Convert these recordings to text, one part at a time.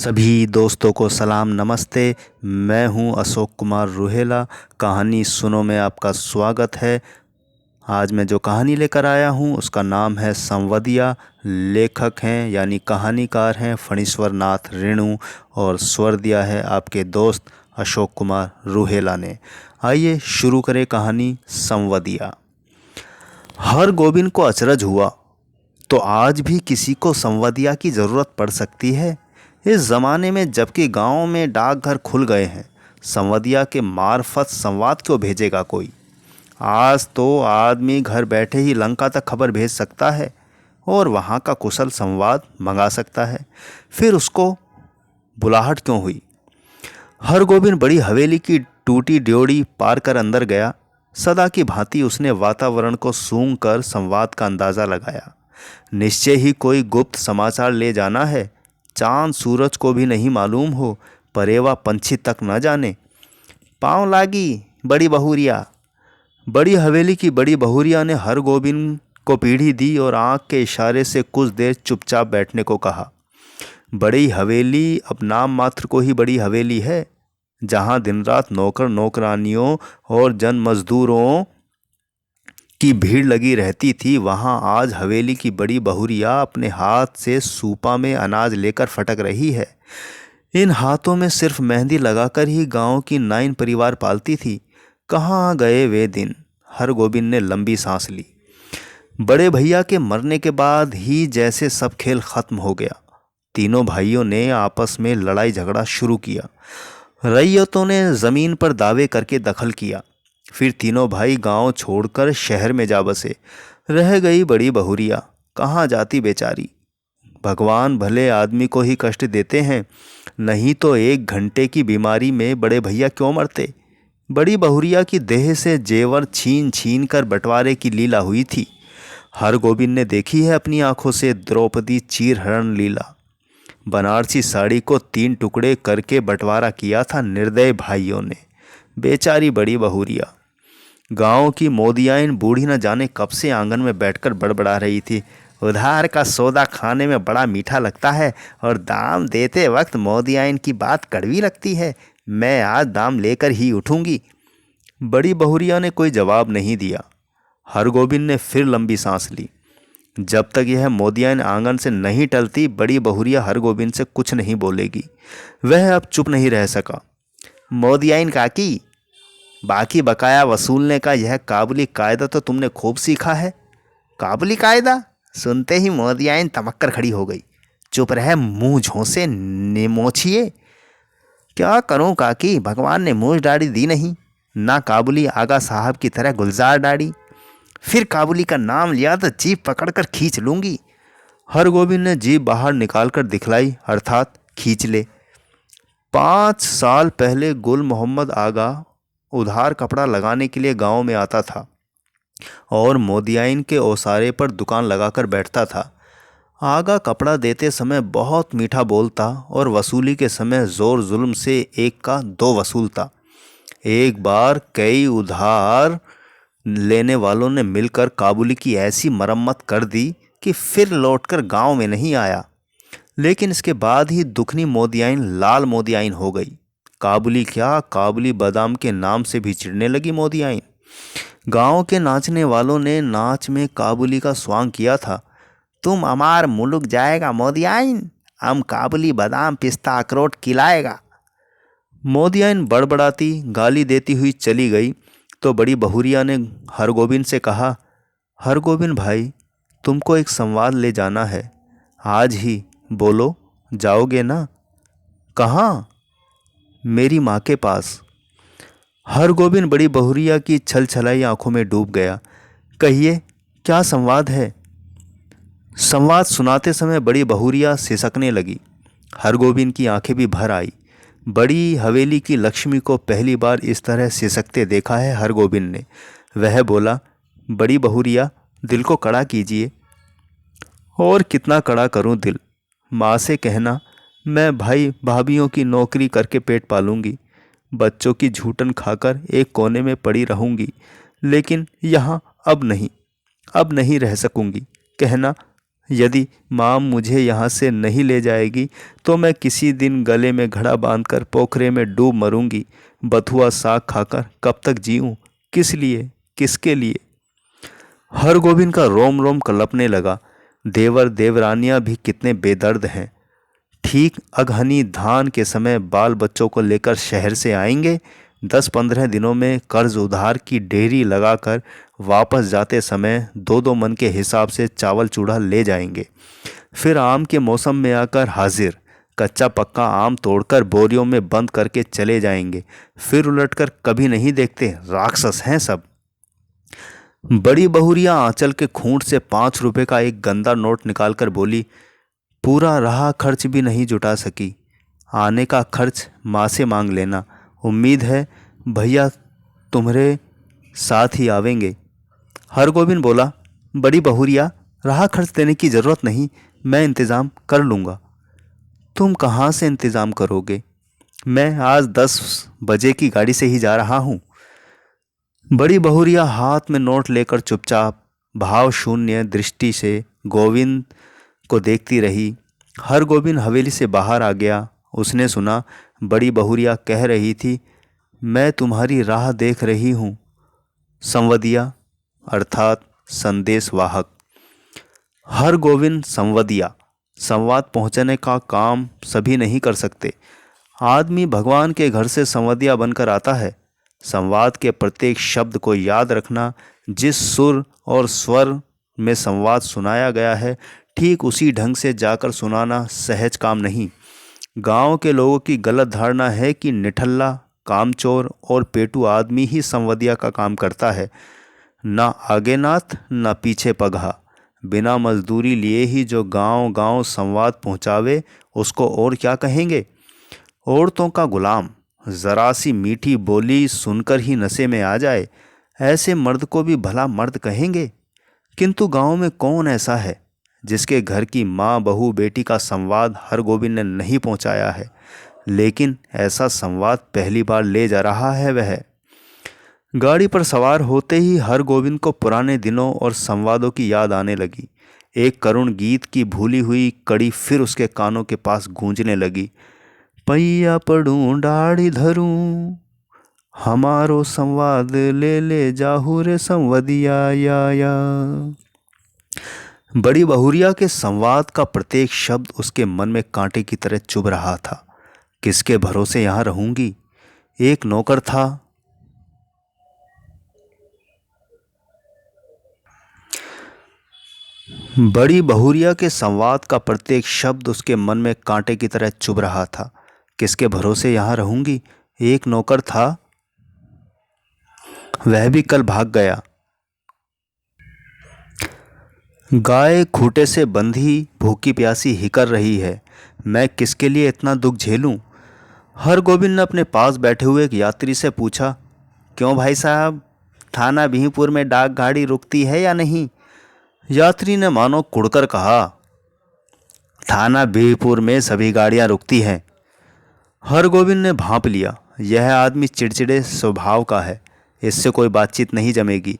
सभी दोस्तों को सलाम नमस्ते। मैं हूं अशोक कुमार रूहेला। कहानी सुनो में आपका स्वागत है। आज मैं जो कहानी लेकर आया हूं उसका नाम है संवदिया। लेखक हैं यानी कहानीकार हैं फणीश्वर नाथ रेणु और स्वर दिया है आपके दोस्त अशोक कुमार रूहेला ने। आइए शुरू करें कहानी संवदिया। हर गोविंद को अचरज हुआ, तो आज भी किसी को संवदिया की ज़रूरत पड़ सकती है। इस ज़माने में जबकि गांव में डाकघर खुल गए हैं, संवदिया के मार्फत संवाद क्यों भेजेगा कोई। आज तो आदमी घर बैठे ही लंका तक खबर भेज सकता है और वहां का कुशल संवाद मंगा सकता है। फिर उसको बुलाहट क्यों हुई। हरगोविंद बड़ी हवेली की टूटी ड्योढ़ी पार कर अंदर गया। सदा की भांति उसने वातावरण को सूंघ कर संवाद का अंदाज़ा लगाया। निश्चय ही कोई गुप्त समाचार ले जाना है। चांद सूरज को भी नहीं मालूम हो, परेवा पंछी तक न जाने। पाँव लागी बड़ी बहुरिया। बड़ी हवेली की बड़ी बहुरिया ने हरगोविंद को पीढ़ी दी और आंख के इशारे से कुछ देर चुपचाप बैठने को कहा। बड़ी हवेली अब नाम मात्र को ही बड़ी हवेली है। जहां दिन रात नौकर नौकरानियों और जन मजदूरों की भीड़ लगी रहती थी, वहां आज हवेली की बड़ी बहुरिया अपने हाथ से सूपा में अनाज लेकर फटक रही है। इन हाथों में सिर्फ मेहंदी लगाकर ही गांव की 9 परिवार पालती थी। कहाँ गए वे दिन। हरगोविंद ने लंबी सांस ली। बड़े भैया के मरने के बाद ही जैसे सब खेल खत्म हो गया। तीनों भाइयों ने आपस में लड़ाई झगड़ा शुरू किया। रैयतों ने जमीन पर दावे करके दखल किया। फिर तीनों भाई गांव छोड़कर शहर में जा बसे। रह गई बड़ी बहुरिया, कहाँ जाती बेचारी। भगवान भले आदमी को ही कष्ट देते हैं, नहीं तो 1 घंटे की बीमारी में बड़े भैया क्यों मरते। बड़ी बहुरिया की देह से जेवर छीन छीन कर बंटवारे की लीला हुई थी। हरगोविंद ने देखी है अपनी आंखों से द्रौपदी चीरहरण लीला। बनारसी साड़ी को 3 टुकड़े करके बंटवारा किया था निर्दय भाइयों ने। बेचारी बड़ी बहुरिया। गांव की मोदियाइन बूढ़ी न जाने कब से आंगन में बैठकर बड़बड़ा रही थी। उधार का सौदा खाने में बड़ा मीठा लगता है और दाम देते वक्त मोदियाइन की बात कड़वी लगती है। मैं आज दाम लेकर ही उठूंगी। बड़ी बहुरिया ने कोई जवाब नहीं दिया। हरगोविंद ने फिर लंबी सांस ली। जब तक यह मोदियाइन आंगन से नहीं टलती, बड़ी बहुरिया हरगोविंद से कुछ नहीं बोलेगी। वह अब चुप नहीं रह सका। मोदियाइन काकी, बाकी बकाया वसूलने का यह काबुली कायदा तो तुमने खूब सीखा है। काबुली कायदा सुनते ही मोदियाइन तमक्कर खड़ी हो गई। चुप रहे, मुंह झोंसे निमोछिए। क्या करूं काकी, भगवान ने मूछ दाढ़ी दी नहीं, ना काबुली आगा साहब की तरह गुलजार दाढ़ी। फिर काबुली का नाम लिया तो जीभ पकड़कर खींच लूंगी। हरगोविंद ने जीभ बाहर निकालकर दिखलाई, अर्थात खींच ले। 5 साल पहले गुल मोहम्मद आगा उधार कपड़ा लगाने के लिए गांव में आता था और मोदियाइन के ओसारे पर दुकान लगाकर बैठता था। आगा कपड़ा देते समय बहुत मीठा बोलता और वसूली के समय जोर जुल्म से 1 का 2 वसूलता। एक बार कई उधार लेने वालों ने मिलकर काबुली की ऐसी मरम्मत कर दी कि फिर लौटकर गांव में नहीं आया। लेकिन इसके बाद ही दुखनी मोदियाइन लाल मोदियाइन हो गई। काबुली क्या, काबुली बादाम के नाम से भी चिढ़ने लगी मोदियाइन। गांव के नाचने वालों ने नाच में काबुली का स्वांग किया था। तुम हमार मुलुक जाएगा मोदियाइन, हम काबुली बादाम पिस्ता अखरोट खिलाएगा। मोदियाइन बड़बड़ाती गाली देती हुई चली गई तो बड़ी बहुरिया ने हरगोविंद से कहा, हरगोविंद भाई, तुमको एक संवाद ले जाना है। आज ही, बोलो, जाओगे ना। कहाँ। मेरी माँ के पास। हरगोविंद बड़ी बहुरिया की छलछलाई आंखों में डूब गया। कहिए, क्या संवाद है। संवाद सुनाते समय बड़ी बहुरिया सिसकने लगी। हरगोविंद की आंखें भी भर आई। बड़ी हवेली की लक्ष्मी को पहली बार इस तरह सिसकते देखा है हरगोविंद ने। वह बोला, बड़ी बहुरिया, दिल को कड़ा कीजिए। और कितना कड़ा करूं दिल। माँ से कहना, मैं भाई भाभीियों की नौकरी करके पेट पालूंगी, बच्चों की झूठन खाकर एक कोने में पड़ी रहूंगी, लेकिन यहाँ अब नहीं रह सकूंगी। कहना, यदि माँ मुझे यहाँ से नहीं ले जाएगी तो मैं किसी दिन गले में घड़ा बांधकर पोखरे में डूब मरूंगी। बथुआ साग खाकर कब तक जीऊँ? किस लिए, किसके लिए? हरगोविंद का रोम रोम कलपने लगा। देवर देवरानियां भी कितने बेदर्द हैं। ठीक अगहनी धान के समय बाल बच्चों को लेकर शहर से आएंगे। 10-15 दिनों में कर्ज उधार की डेहरी लगाकर वापस जाते समय 2-2 मन के हिसाब से चावल चूड़ा ले जाएंगे। फिर आम के मौसम में आकर हाजिर कच्चा पक्का आम तोड़कर बोरियों में बंद करके चले जाएंगे। फिर उलटकर कभी नहीं देखते। राक्षस हैं सब। बड़ी बहुरिया आंचल के खूंट से 5 रुपए का एक गंदा नोट निकालकर बोली, पूरा रहा खर्च भी नहीं जुटा सकी। आने का खर्च माँ से मांग लेना। उम्मीद है भैया तुम्हारे साथ ही आवेंगे। हरगोविंद बोला, बड़ी बहुरिया, रहा खर्च देने की ज़रूरत नहीं, मैं इंतज़ाम कर लूँगा। तुम कहाँ से इंतज़ाम करोगे? मैं आज 10 बजे की गाड़ी से ही जा रहा हूँ। बड़ी बहुरिया हाथ में नोट लेकर चुपचाप भाव शून्य दृष्टि से गोविंद को देखती रही। हरगोविंद हवेली से बाहर आ गया। उसने सुना बड़ी बहुरिया कह रही थी, मैं तुम्हारी राह देख रही हूँ। संवदिया अर्थात संदेशवाहक। हरगोविंद संवदिया। संवाद पहुँचाने का काम सभी नहीं कर सकते। आदमी भगवान के घर से संवदिया बनकर आता है। संवाद के प्रत्येक शब्द को याद रखना। जिस सुर और स्वर में संवाद सुनाया गया है ठीक उसी ढंग से जाकर सुनाना सहज काम नहीं। गांव के लोगों की गलत धारणा है कि निठल्ला, कामचोर और पेटू आदमी ही संवदिया का काम करता है। ना आगे नाथ ना पीछे पगहा। बिना मजदूरी लिए ही जो गांव गांव संवाद पहुंचावे उसको और क्या कहेंगे? औरतों का गुलाम। जरा सी मीठी बोली सुनकर ही नशे में आ जाए, ऐसे मर्द को भी भला मर्द कहेंगे? किंतु गांव में कौन ऐसा है जिसके घर की माँ बहू बेटी का संवाद हरगोविंद ने नहीं पहुंचाया है? लेकिन ऐसा संवाद पहली बार ले जा रहा है वह। गाड़ी पर सवार होते ही हरगोविंद को पुराने दिनों और संवादों की याद आने लगी। एक करुण गीत की भूली हुई कड़ी फिर उसके कानों के पास गूंजने लगी। पैया पड़ूं डाढ़ी धरूं, हमारो संवाद ले ले जाहू रे संवदिया या। बड़ी बहुरिया के संवाद का प्रत्येक शब्द उसके मन में कांटे की तरह चुभ रहा था। किसके भरोसे यहाँ रहूंगी? एक नौकर था। बड़ी बहुरिया के संवाद का प्रत्येक शब्द उसके मन में कांटे की तरह चुभ रहा था। किसके भरोसे यहाँ रहूंगी? एक नौकर था, वह भी कल भाग गया। गाय खूंटे से बंधी भूखी प्यासी हिकर रही है। मैं किसके लिए इतना दुख झेलूं? हरगोविंद ने अपने पास बैठे हुए एक यात्री से पूछा, क्यों भाई साहब, थाना बिहीपुर में डाक गाड़ी रुकती है या नहीं? यात्री ने मानो कुड़कर कहा, थाना बिहीपुर में सभी गाड़ियां रुकती हैं। हरगोविंद ने भांप लिया, यह आदमी चिड़चिड़े स्वभाव का है, इससे कोई बातचीत नहीं जमेगी।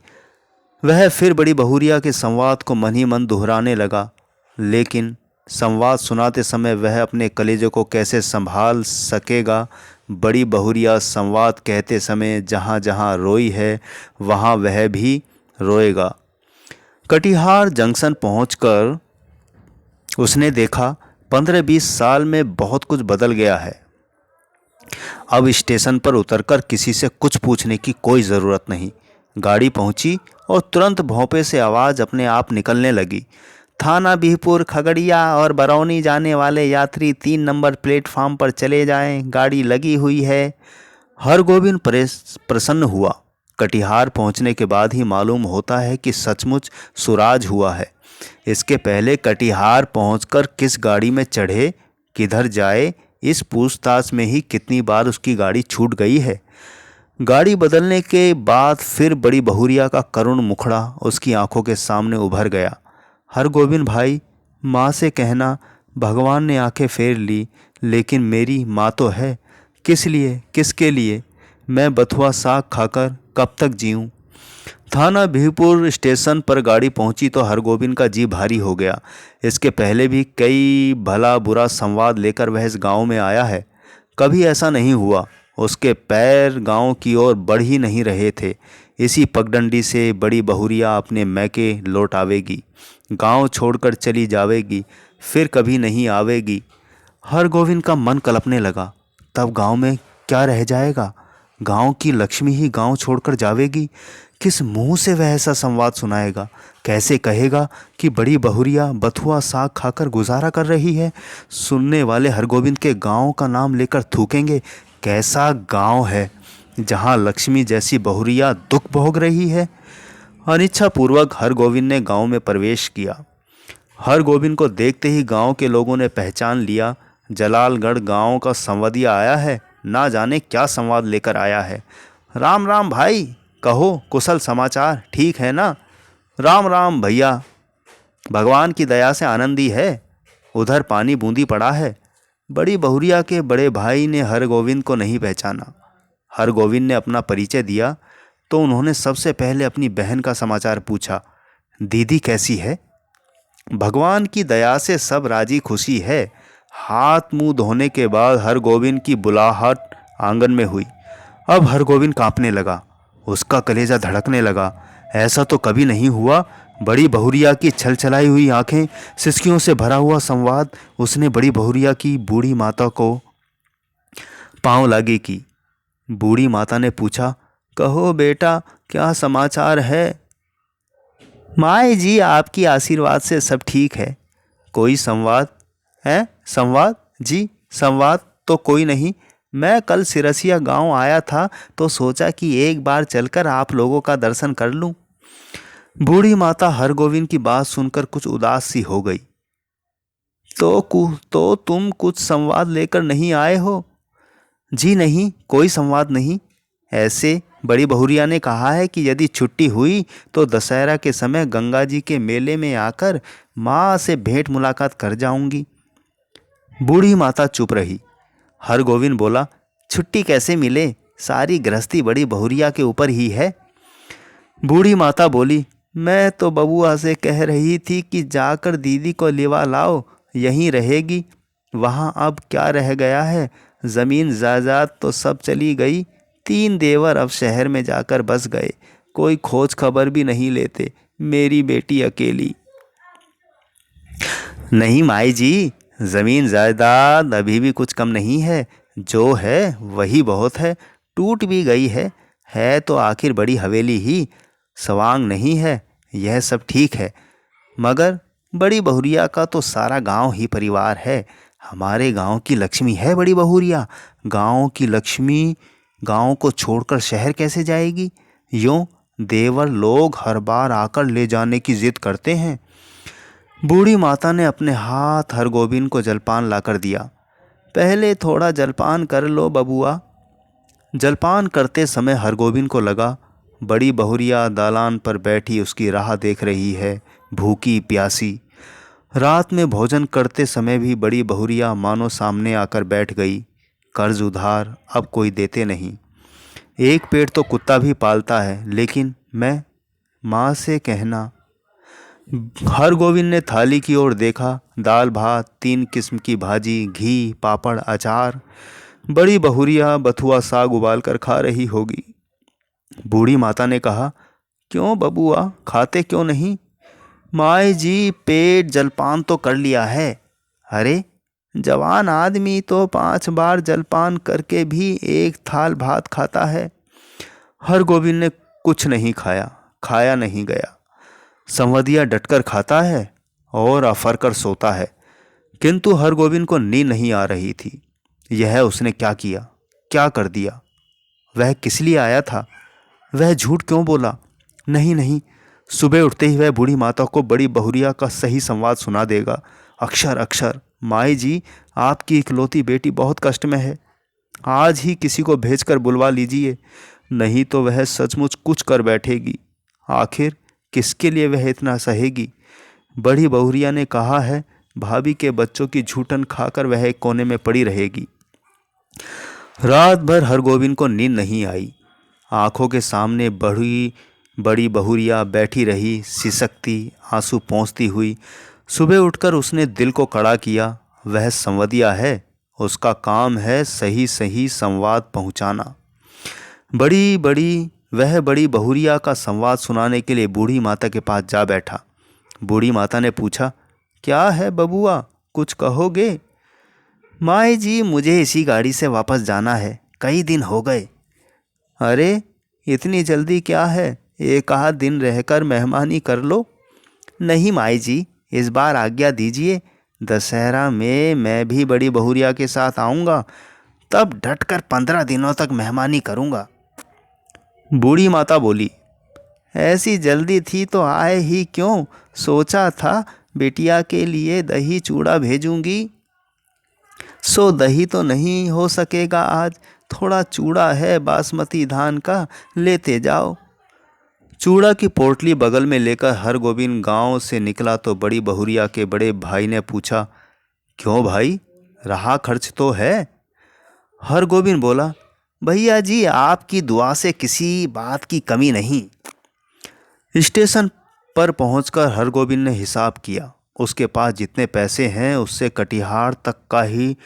वह फिर बड़ी बहुरिया के संवाद को मन ही मन दोहराने लगा। लेकिन संवाद सुनाते समय वह अपने कलेजे को कैसे संभाल सकेगा? बड़ी बहुरिया संवाद कहते समय जहाँ जहाँ रोई है वहाँ वह भी रोएगा। कटिहार जंक्शन पहुंचकर उसने देखा 15-20 साल में बहुत कुछ बदल गया है। अब स्टेशन पर उतरकर किसी से कुछ पूछने की कोई ज़रूरत नहीं। गाड़ी पहुंची और तुरंत भोंपे से आवाज़ अपने आप निकलने लगी। थाना बिहपुर, खगड़िया और बरौनी जाने वाले यात्री 3 नंबर प्लेटफार्म पर चले जाएं, गाड़ी लगी हुई है। हरगोविंद प्रसन्न हुआ। कटिहार पहुंचने के बाद ही मालूम होता है कि सचमुच सुराज हुआ है। इसके पहले कटिहार पहुंचकर किस गाड़ी में चढ़े, किधर जाए, इस पूछताछ में ही कितनी बार उसकी गाड़ी छूट गई है। गाड़ी बदलने के बाद फिर बड़ी बहुरिया का करुण मुखड़ा उसकी आंखों के सामने उभर गया। हरगोविंद भाई, माँ से कहना भगवान ने आंखें फेर ली, लेकिन मेरी माँ तो है। किस लिए, किसके लिए? मैं बथुआ साग खाकर कब तक जीऊँ? थाना भीमपुर स्टेशन पर गाड़ी पहुंची तो हरगोविंद का जी भारी हो गया। इसके पहले भी कई भला बुरा संवाद लेकर वह इस गांव में आया है, कभी ऐसा नहीं हुआ। उसके पैर गांव की ओर बढ़ ही नहीं रहे थे। इसी पगडंडी से बड़ी बहुरिया अपने मैके लौट आवेगी, गांव छोड़कर चली जावेगी, फिर कभी नहीं आवेगी। हरगोविंद का मन कलपने लगा। तब गांव में क्या रह जाएगा? गांव की लक्ष्मी ही गांव छोड़कर जावेगी। किस मुंह से वह ऐसा संवाद सुनाएगा? कैसे कहेगा कि बड़ी बहुरिया बथुआ साग खाकर गुजारा कर रही है? सुनने वाले हरगोविंद के गांव का नाम लेकर थूकेंगे। कैसा गांव है जहां लक्ष्मी जैसी बहुरिया दुख भोग रही है? अनिच्छापूर्वक हरगोविंद ने गांव में प्रवेश किया। हरगोविंद को देखते ही गांव के लोगों ने पहचान लिया। जलालगढ़ गांव का संवादिया आया है, ना जाने क्या संवाद लेकर आया है। राम राम भाई, कहो कुशल समाचार, ठीक है ना? राम राम भैया, भगवान की दया से आनंदी है। उधर पानी बूंदी पड़ा है। बड़ी बहुरिया के बड़े भाई ने हरगोविंद को नहीं पहचाना। हरगोविंद ने अपना परिचय दिया तो उन्होंने सबसे पहले अपनी बहन का समाचार पूछा। दीदी कैसी है? भगवान की दया से सब राजी खुशी है। हाथ मुंह धोने के बाद हरगोविंद की बुलाहट आंगन में हुई। अब हरगोविंद कांपने लगा, उसका कलेजा धड़कने लगा। ऐसा तो कभी नहीं हुआ। बड़ी बहुरिया की छलछलाई हुई आंखें, सिसकियों से भरा हुआ संवाद उसने बड़ी बहुरिया की बूढ़ी माता को पांव लागे की। बूढ़ी माता ने पूछा, कहो बेटा, क्या समाचार है? माए जी, आपकी आशीर्वाद से सब ठीक है। कोई संवाद है? संवाद जी, संवाद तो कोई नहीं। मैं कल सिरसिया गांव आया था तो सोचा कि एक बार चलकर आप लोगों का दर्शन कर लूं। बूढ़ी माता हरगोविंद की बात सुनकर कुछ उदास सी हो गई। तो तुम कुछ संवाद लेकर नहीं आए हो? जी नहीं, कोई संवाद नहीं। ऐसे बड़ी बहुरिया ने कहा है कि यदि छुट्टी हुई तो दशहरा के समय गंगा जी के मेले में आकर माँ से भेंट मुलाकात कर जाऊंगी। बूढ़ी माता चुप रही। हरगोविंद बोला, छुट्टी कैसे मिले? सारी गृहस्थी बड़ी बहुरिया के ऊपर ही है। बूढ़ी माता बोली, मैं तो बबुआ से कह रही थी कि जाकर दीदी को लिवा लाओ, यहीं रहेगी। वहाँ अब क्या रह गया है? ज़मीन जायदाद तो सब चली गई। 3 देवर अब शहर में जाकर बस गए। कोई खोज खबर भी नहीं लेते। मेरी बेटी अकेली। नहीं माई जी, ज़मीन जायदाद अभी भी कुछ कम नहीं है। जो है वही बहुत है। टूट भी गई है तो आखिर बड़ी हवेली ही, सवांग नहीं है। यह सब ठीक है, मगर बड़ी बहुरिया का तो सारा गांव ही परिवार है। हमारे गांव की लक्ष्मी है बड़ी बहुरिया। गांव की लक्ष्मी गांव को छोड़कर शहर कैसे जाएगी? यूं देवर लोग हर बार आकर ले जाने की जिद करते हैं। बूढ़ी माता ने अपने हाथ हरगोविंद को जलपान लाकर दिया। पहले थोड़ा जलपान कर लो बबुआ। जलपान करते समय हरगोविंद को लगा बड़ी बहुरिया दालान पर बैठी उसकी राह देख रही है, भूखी प्यासी। रात में भोजन करते समय भी बड़ी बहुरिया मानो सामने आकर बैठ गई। कर्ज उधार अब कोई देते नहीं। एक पेट तो कुत्ता भी पालता है, लेकिन मैं माँ से कहना। हरगोविंद ने थाली की ओर देखा। दाल भात, 3 किस्म की भाजी, घी, पापड़, अचार। बड़ी बहुरिया बथुआ साग उबाल कर खा रही होगी। बूढ़ी माता ने कहा, क्यों बबुआ, खाते क्यों नहीं? माए जी, पेट जलपान तो कर लिया है। अरे, जवान आदमी तो 5 बार जलपान करके भी 1 थाल भात खाता है। हरगोविंद ने कुछ नहीं खाया, खाया नहीं गया। संवदिया डटकर खाता है और अफर कर सोता है, किंतु हरगोविंद को नींद नहीं आ रही थी। यह उसने क्या किया, क्या कर दिया? वह किस लिए आया था? वह झूठ क्यों बोला? नहीं नहीं, सुबह उठते ही वह बूढ़ी माता को बड़ी बहुरिया का सही संवाद सुना देगा, अक्षर अक्षर। माई जी, आपकी इकलौती बेटी बहुत कष्ट में है। आज ही किसी को भेजकर बुलवा लीजिए, नहीं तो वह सचमुच कुछ कर बैठेगी। आखिर किसके लिए वह इतना सहेगी? बड़ी बहुरिया ने कहा है, भाभी के बच्चों की झूठन खाकर वह एक कोने में पड़ी रहेगी। रात भर हरगोविंद को नींद नहीं आई। आंखों के सामने बड़ी बड़ी बहुरिया बैठी रही सिसकती, आंसू पोंछती हुई। सुबह उठकर उसने दिल को कड़ा किया। वह संवदिया है, उसका काम है सही सही संवाद पहुंचाना। वह बड़ी बहुरिया का संवाद सुनाने के लिए बूढ़ी माता के पास जा बैठा। बूढ़ी माता ने पूछा, क्या है बबुआ, कुछ कहोगे? माए जी, मुझे इसी गाड़ी से वापस जाना है, कई दिन हो गए। अरे, इतनी जल्दी क्या है, एक आध दिन रहकर मेहमानी कर लो। नहीं माई जी, इस बार आज्ञा दीजिए, दशहरा में मैं भी बड़ी बहुरिया के साथ आऊँगा, तब डटकर 15 दिनों तक मेहमानी करूँगा। बूढ़ी माता बोली, ऐसी जल्दी थी तो आए ही क्यों, सोचा था बिटिया के लिए दही चूड़ा भेजूंगी। सो दही तो नहीं हो सकेगा आज, थोड़ा चूड़ा है बासमती धान का, लेते जाओ। चूड़ा की पोटली बगल में लेकर हरगोविंद गांव से निकला तो बड़ी बहुरिया के बड़े भाई ने पूछा, क्यों भाई, रहा खर्च तो है? हरगोविंद बोला, भैया जी, आपकी दुआ से किसी बात की कमी नहीं। स्टेशन पर पहुंचकर हरगोविंद ने हिसाब किया। उसके पास जितने पैसे हैं उससे कटिहार तक का ही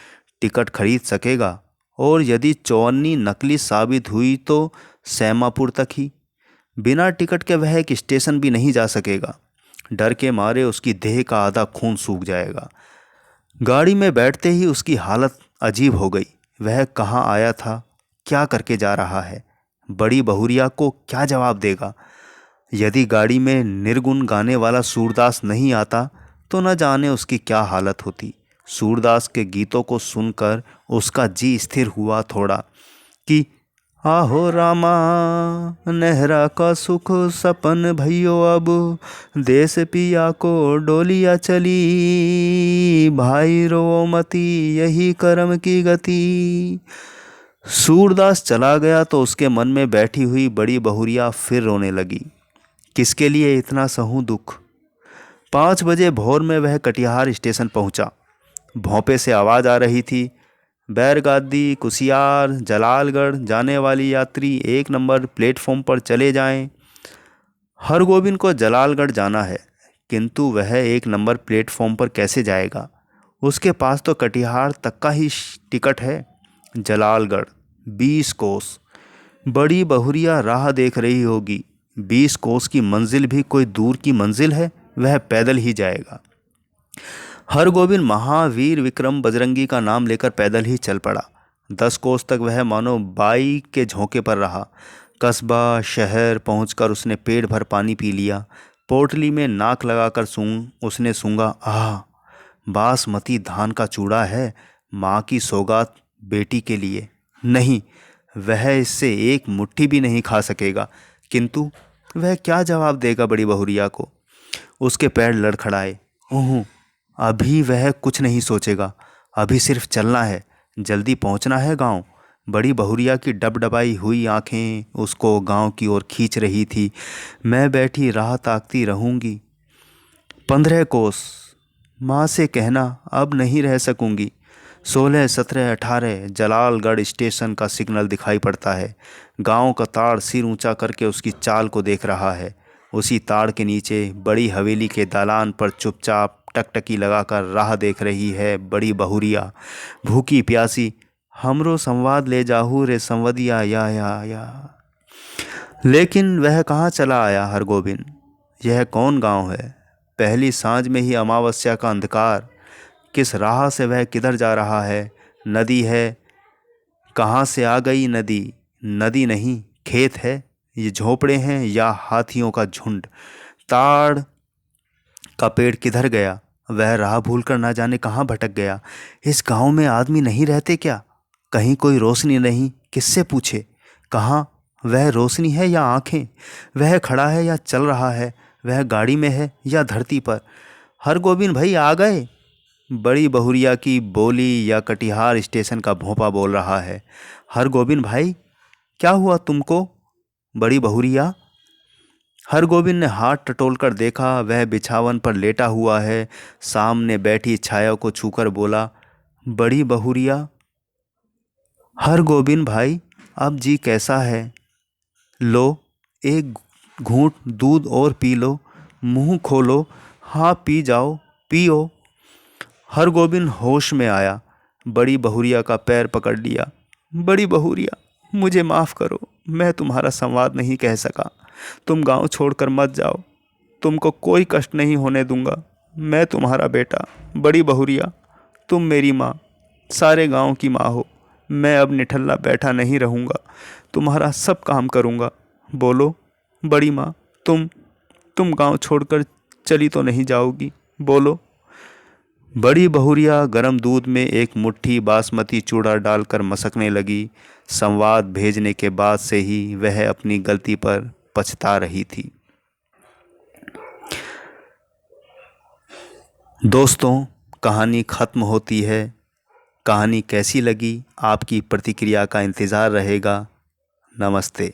टिकट खरीद सकेगा, और यदि चौवन्नी नकली साबित हुई तो सैमापुर तक ही। बिना टिकट के वह एक स्टेशन भी नहीं जा सकेगा। डर के मारे उसकी देह का आधा खून सूख जाएगा। गाड़ी में बैठते ही उसकी हालत अजीब हो गई। वह कहाँ आया था, क्या करके जा रहा है, बड़ी बहुरिया को क्या जवाब देगा? यदि गाड़ी में निर्गुण गाने वाला सूरदास नहीं आता तो न जाने उसकी क्या हालत होती। सूरदास के गीतों को सुनकर उसका जी स्थिर हुआ थोड़ा कि आहो रामा, नेहरा का सुख सपन भइयो अब, देश पिया को डोलिया चली, भाई रो मती यही कर्म की गति। सूरदास चला गया तो उसके मन में बैठी हुई बड़ी बहुरिया फिर रोने लगी। किसके लिए इतना सहूं दुख? 5 बजे भोर में वह कटिहार स्टेशन पहुंचा। भोंपे से आवाज़ आ रही थी, बैरगादी, कुसियार, जलालगढ़ जाने वाली यात्री 1 नंबर प्लेटफॉर्म पर चले जाएं। हरगोविंद को जलालगढ़ जाना है, किंतु वह 1 नंबर प्लेटफॉर्म पर कैसे जाएगा? उसके पास तो कटिहार तक का ही टिकट है। जलालगढ़ 20 कोस। बड़ी बहुरिया राह देख रही होगी। 20 कोस की मंजिल भी कोई दूर की मंजिल है? वह पैदल ही जाएगा। हरगोविंद महावीर विक्रम बजरंगी का नाम लेकर पैदल ही चल पड़ा। 10 कोस तक वह मानो बाइक के झोंके पर रहा। कस्बा शहर पहुंचकर उसने पेट भर पानी पी लिया। पोटली में नाक लगाकर उसने सूंघा, आह, बासमती धान का चूड़ा है, माँ की सौगात बेटी के लिए। नहीं, वह इससे एक मुट्ठी भी नहीं खा सकेगा। किंतु वह क्या जवाब देगा बड़ी बहुरिया को? उसके पैर लड़खड़ाए। ओह, अभी वह कुछ नहीं सोचेगा। अभी सिर्फ चलना है, जल्दी पहुंचना है गांव। बड़ी बहुरिया की डबडबाई हुई आंखें उसको गांव की ओर खींच रही थी। मैं बैठी राह ताकती रहूंगी। 15 कोस। माँ से कहना अब नहीं रह सकूंगी। 16, 17, 18 जलालगढ़ स्टेशन का सिग्नल दिखाई पड़ता है। गांव का ताड़ सिर ऊंचा करके उसकी चाल को देख रहा है। उसी ताड़ के नीचे बड़ी हवेली के दालान पर चुपचाप टकटकी लगाकर राह देख रही है बड़ी बहुरिया, भूखी प्यासी। हमरो संवाद ले जाहू रे संवदिया या। लेकिन वह कहाँ चला आया हरगोविंद? यह कौन गांव है? पहली सांझ में ही अमावस्या का अंधकार। किस राह से वह किधर जा रहा है? नदी है? कहाँ से आ गई नदी? नदी नहीं, खेत है। ये झोपड़े हैं या हाथियों का झुंड? ताड़ का पेड़ किधर गया? वह राह भूलकर ना जाने कहाँ भटक गया। इस गांव में आदमी नहीं रहते क्या? कहीं कोई रोशनी नहीं, किससे पूछे? कहाँ? वह रोशनी है या आंखें? वह खड़ा है या चल रहा है? वह गाड़ी में है या धरती पर? हरगोविंद भाई आ गए? बड़ी बहुरिया की बोली या कटिहार स्टेशन का भोंपा बोल रहा है। हरगोविंद भाई, क्या हुआ तुमको? बड़ी बहुरिया। हरगोविंद ने हाथ टटोलकर देखा, वह बिछावन पर लेटा हुआ है। सामने बैठी छाया को छूकर बोला, बड़ी बहुरिया। हरगोविंद भाई, अब जी कैसा है? लो, एक घूंट दूध और पी लो, मुंह खोलो, हाँ पी जाओ, पियो। हरगोविंद होश में आया, बड़ी बहुरिया का पैर पकड़ लिया। बड़ी बहुरिया, मुझे माफ़ करो, मैं तुम्हारा संवाद नहीं कह सका। तुम गांव छोड़कर मत जाओ, तुमको कोई कष्ट नहीं होने दूंगा। मैं तुम्हारा बेटा। बड़ी बहुरिया, तुम मेरी माँ, सारे गांव की माँ हो। मैं अब निठल्ला बैठा नहीं रहूँगा, तुम्हारा सब काम करूँगा। बोलो बड़ी माँ, तुम गांव छोड़कर चली तो नहीं जाओगी? बोलो। बड़ी बहुरिया गरम दूध में एक मुट्ठी बासमती चूड़ा डालकर मसकने लगी। संवाद भेजने के बाद से ही वह अपनी गलती पर पछता रही थी। दोस्तों, कहानी ख़त्म होती है। कहानी कैसी लगी, आपकी प्रतिक्रिया का इंतज़ार रहेगा। नमस्ते।